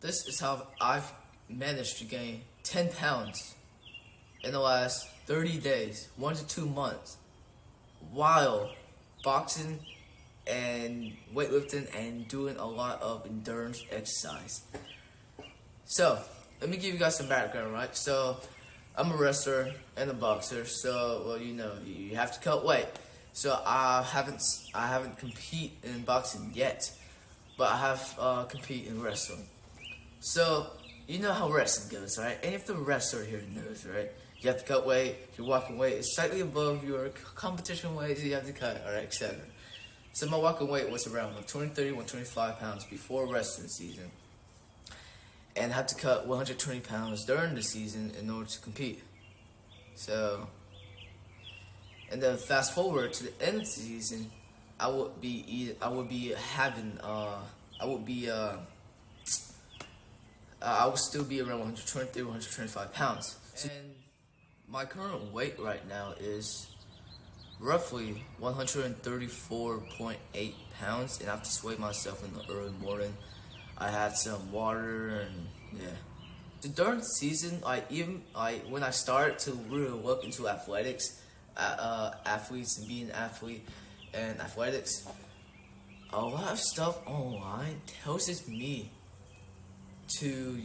This is how I've managed to gain 10 pounds in the last 30 days, 1 to 2 months, while boxing and weightlifting and doing a lot of endurance exercise. So, let me give you guys some background, right? So, I'm a wrestler and a boxer, so, well, you have to cut weight. So, I haven't compete in boxing yet, but I have compete in wrestling. So, you know how wrestling goes, right? And if the wrestler here knows, right? You have to cut weight, your walking weight is slightly above your competition weight, so you have to cut, alright, etc. So my walking weight was around 130, 125 pounds before wrestling season. And I had to cut 120 pounds during the season in order to compete. So, and then fast forward to the end of the season, I would still be around 123, 125 pounds. And my current weight right now is roughly 134.8 pounds, and I have to weigh myself in the early morning. I had some water, and yeah. So during the season, when I started to really look into athletics, athletes and being an athlete and athletics, a lot of stuff online tells me to,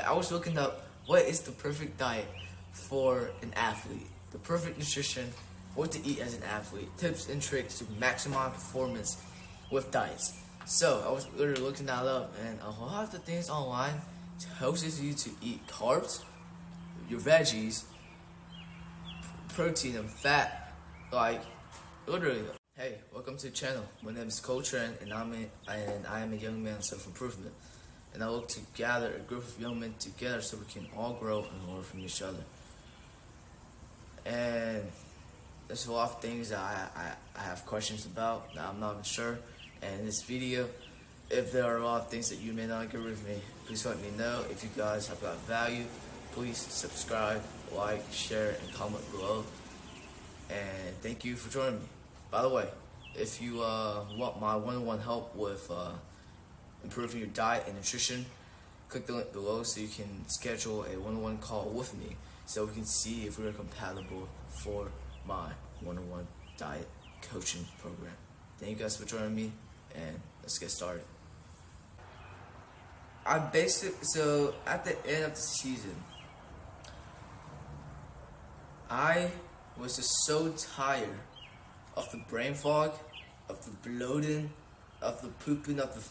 I was looking up what is the perfect diet for an athlete, the perfect nutrition, what to eat as an athlete, tips and tricks to maximize performance with diets. So I was literally looking that up, and a lot of the things online tells you to eat carbs, your veggies, protein and fat, like literally. Hey, welcome to the channel. My name is Coach and I am a young man of self-improvement. And I look to gather a group of young men together so we can all grow and learn from each other. And there's a lot of things that I have questions about that I'm not even sure. And in this video, if there are a lot of things that you may not agree with me, please let me know. If you guys have got value, please subscribe, like, share, and comment below. And thank you for joining me. By the way, if you want my one-on-one help with improving your diet and nutrition, click the link below so you can schedule a one-on-one call with me so we can see if we're compatible for my one-on-one diet coaching program. Thank you guys for joining me, and let's get started. So at the end of the season, I was just so tired of the brain fog, of the bloating, of the pooping, of the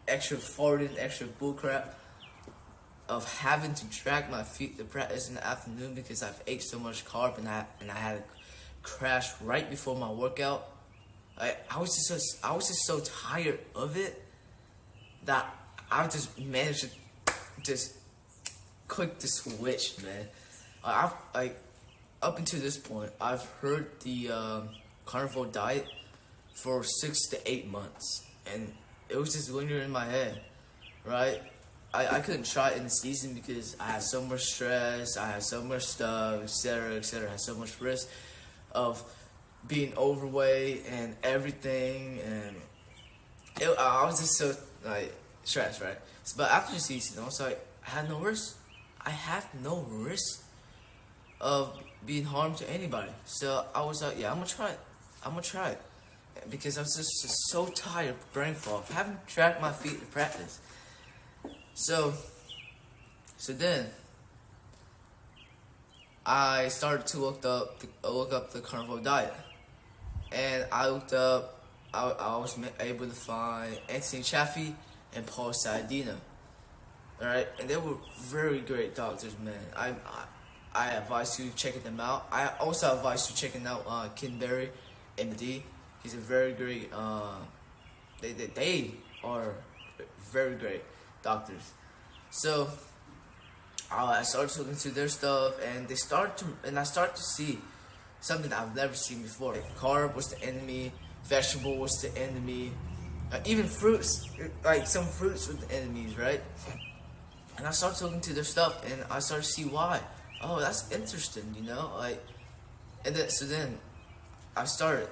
extra farting, extra bullcrap, of having to drag my feet to practice in the afternoon because I've ate so much carb and I had a crash right before my workout. I was just so tired of it that I just managed to just click the switch, man. Up until this point, I've heard the carnivore diet for 6 to 8 months, and it was just lingering in my head, right? I couldn't try it in the season because I had so much stress, I had so much stuff, etc., etc. I had so much risk of being overweight and everything, and I was just so stressed, right? But after the season, I was like, I have no risk of being harmed to anybody. So I was like, yeah, I'm gonna try it. Because I was just so tired of brain fog, having to drag my feet to practice. So then I started to look up the carnivore diet, and I looked up. I was able to find Anthony Chaffee and Paul Saladino. Alright, and they were very great doctors, man. I advise you checking them out. I also advise you checking out Ken Berry, MD. He's a very great. They are very great doctors. So I started looking into their stuff, and I started to see something I've never seen before. Carb was the enemy. Vegetable was the enemy. Even fruits, some fruits were the enemies, right? And I started looking into their stuff, and I started to see why. Oh, that's interesting, And then I started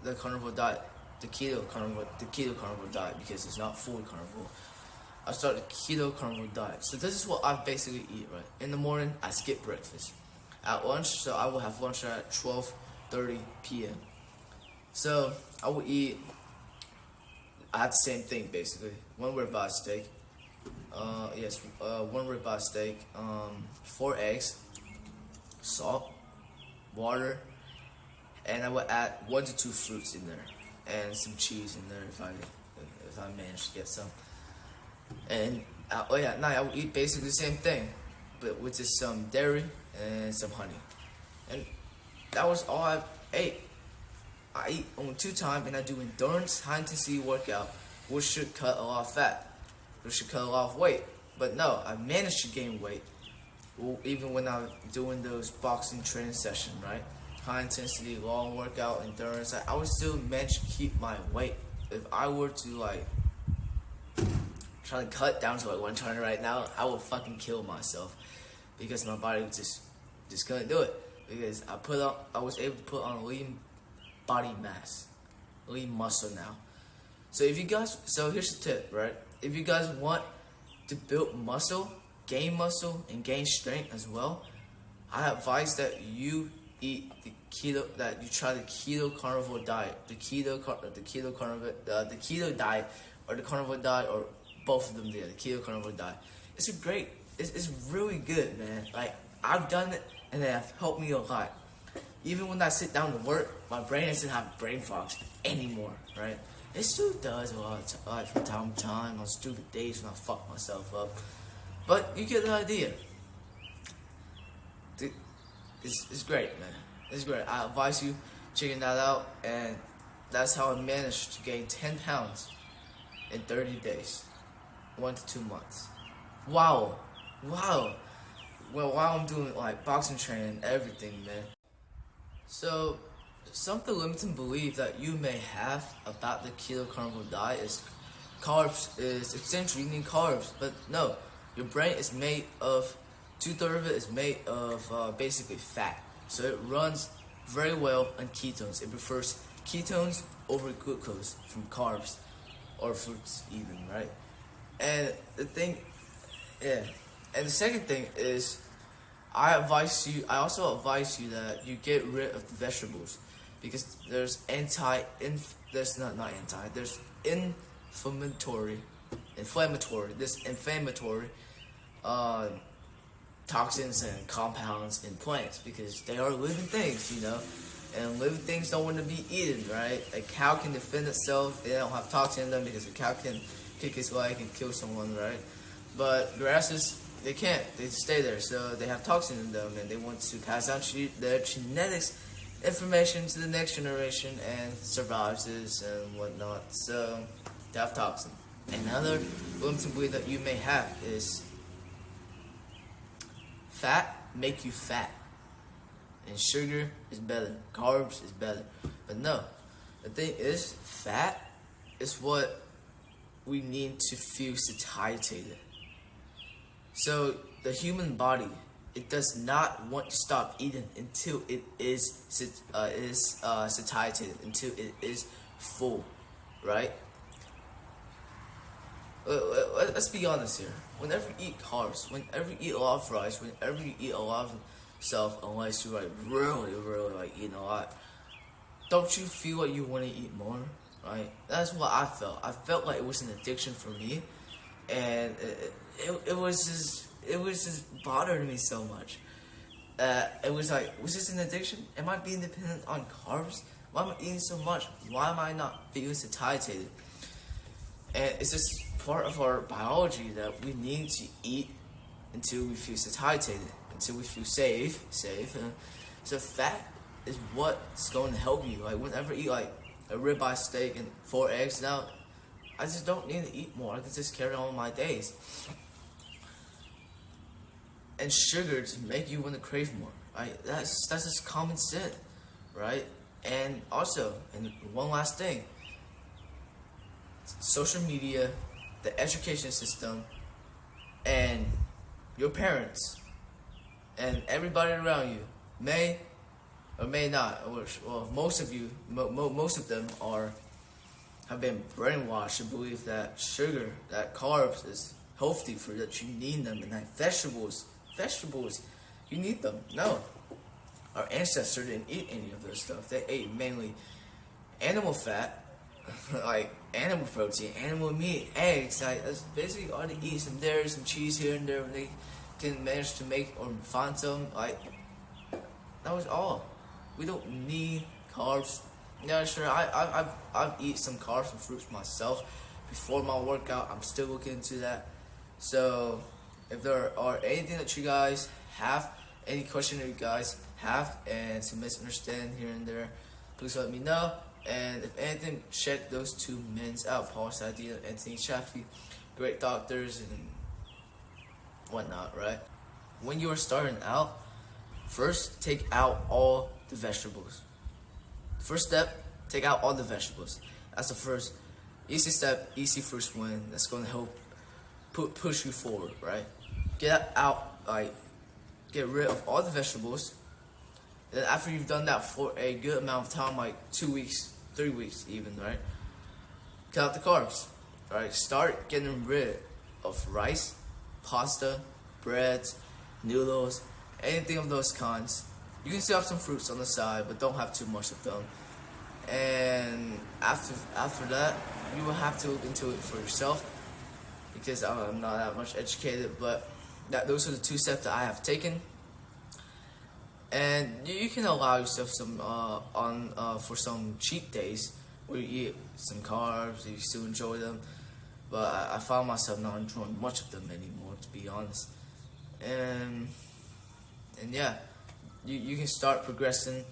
the carnivore diet, the keto carnivore diet, because it's not fully carnivore. I start a keto carnivore diet. So this is what I basically eat, right? In the morning, I skip breakfast. At lunch, so I will have lunch at 12:30 p.m. So I will eat. I have the same thing basically. One ribeye steak. One ribeye steak. 4 eggs, salt, water, and I will add 1 to 2 fruits in there, and some cheese in there if I manage to get some. And at night I will eat basically the same thing, but with just some dairy and some honey. And that was all I ate. I eat only 2 times, and I do endurance, high intensity workout, which should cut a lot of fat, which should cut a lot of weight. But no, I managed to gain weight, even when I'm doing those boxing training sessions, right? High intensity, long workout, endurance. I would still manage to keep my weight. If I were to like try to cut down to like 120 right now, I would fucking kill myself because my body just couldn't do it. Because I was able to put on lean body mass, lean muscle now. So here's the tip, right? If you guys want to build muscle, gain muscle, and gain strength as well, I advise that you eat that you try the keto carnivore diet, the keto diet, or the carnivore diet, or both of them there, the keto carnivore diet. It's really good, man. Like, I've done it, and it has helped me a lot. Even when I sit down to work, my brain doesn't have brain fog anymore, right? It still does a lot like from time to time on stupid days when I fuck myself up. But you get the idea. It's great, man. It's great. I advise you checking that out, and that's how I managed to gain 10 pounds in 30 days, 1 to 2 months. Wow. Well, while I'm doing like boxing training and everything, man. So, something limiting belief that you may have about the keto carnivore diet is essentially eating carbs. But no, your brain is made of 2/3 of it is made of basically fat. So it runs very well on ketones. It prefers ketones over glucose from carbs or fruits even, right? And the second thing is I also advise you that you get rid of the vegetables because there's inflammatory toxins and compounds in plants because they are living things, and living things don't want to be eaten, right? A cow can defend itself. They don't have toxin in them because a cow can kick its leg and kill someone, right? But grasses, they can't. They stay there, so they have toxin in them, and they want to pass down their genetics information to the next generation and survive this and whatnot. So they have toxin. Another limiting belief that you may have is fat make you fat, and sugar is better, carbs is better. But no, the thing is, fat is what we need to feel satiated. So the human body, it does not want to stop eating until it is satiated, until it is full, right? Let's be honest here. Whenever you eat carbs, whenever you eat a lot of fries, whenever you eat a lot of stuff, unless you really like eating a lot, don't you feel like you want to eat more, right? That's what I felt. I felt like it was an addiction for me, and it was just bothering me so much. It was like, was this an addiction? Am I being dependent on carbs? Why am I eating so much? Why am I not feeling satiated? And it's just part of our biology that we need to eat until we feel satiated, until we feel safe. So fat is what's going to help you. Like whenever I eat like a ribeye steak and 4 eggs now, I just don't need to eat more. I can just carry on my days. And sugar to make you want to crave more, right? That's just common sense, right? And also, and one last thing, social media, the education system, and your parents, and everybody around you may or may not, or most of you, most of them have been brainwashed to believe that sugar, that carbs is healthy for that you need them. And like vegetables, you need them. No, our ancestors didn't eat any of those stuff. They ate mainly animal fat, like animal protein, animal meat, eggs. Like that's basically all they eat. Some dairy, some cheese here and there when they can manage to make or find some. Like that was all. We don't need carbs. Yeah, sure. I've eat some carbs and fruits myself before my workout. I'm still looking into that. So if there are anything that you guys have, any question that you guys have, and some misunderstanding here and there, please let me know. And if anything, check those two men out, Paul Sadia, Anthony Chaffee, great doctors and whatnot, right? When you are starting out, first take out all the vegetables. First step, take out all the vegetables. That's the first easy step, easy first win. That's going to help push you forward, right? Get out, like, get rid of all the vegetables. Then after you've done that for a good amount of time, like 2 weeks, 3 weeks even, right? Cut out the carbs, right? Start getting rid of rice, pasta, breads, noodles, anything of those kinds. You can still have some fruits on the side, but don't have too much of them. And after that, you will have to look into it for yourself, because I'm not that much educated, but those are the 2 steps that I have taken. And you can allow yourself some for some cheat days where you eat some carbs, you still enjoy them. But I found myself not enjoying much of them anymore, to be honest. And yeah, you can start progressing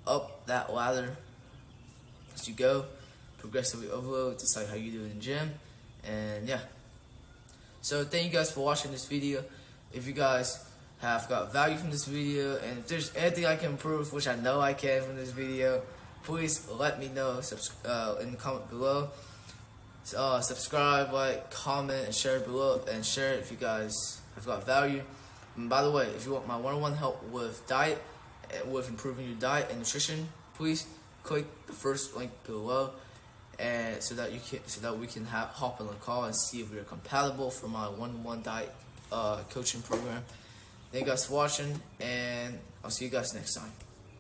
up that ladder as you go, progressively overload, just like how you do in the gym. And yeah, so thank you guys for watching this video. If you guys have got value from this video, and if there's anything I can improve, which I know I can from this video, please let me know in the comment below. Subscribe, like, comment, and share below, and share it if you guys have got value. And by the way, if you want my one-on-one help with diet, with improving your diet and nutrition, please click the first link below, and so that we can hop on a call and see if we are compatible for my one-on-one diet coaching program. Thank you guys for watching, and I'll see you guys next time.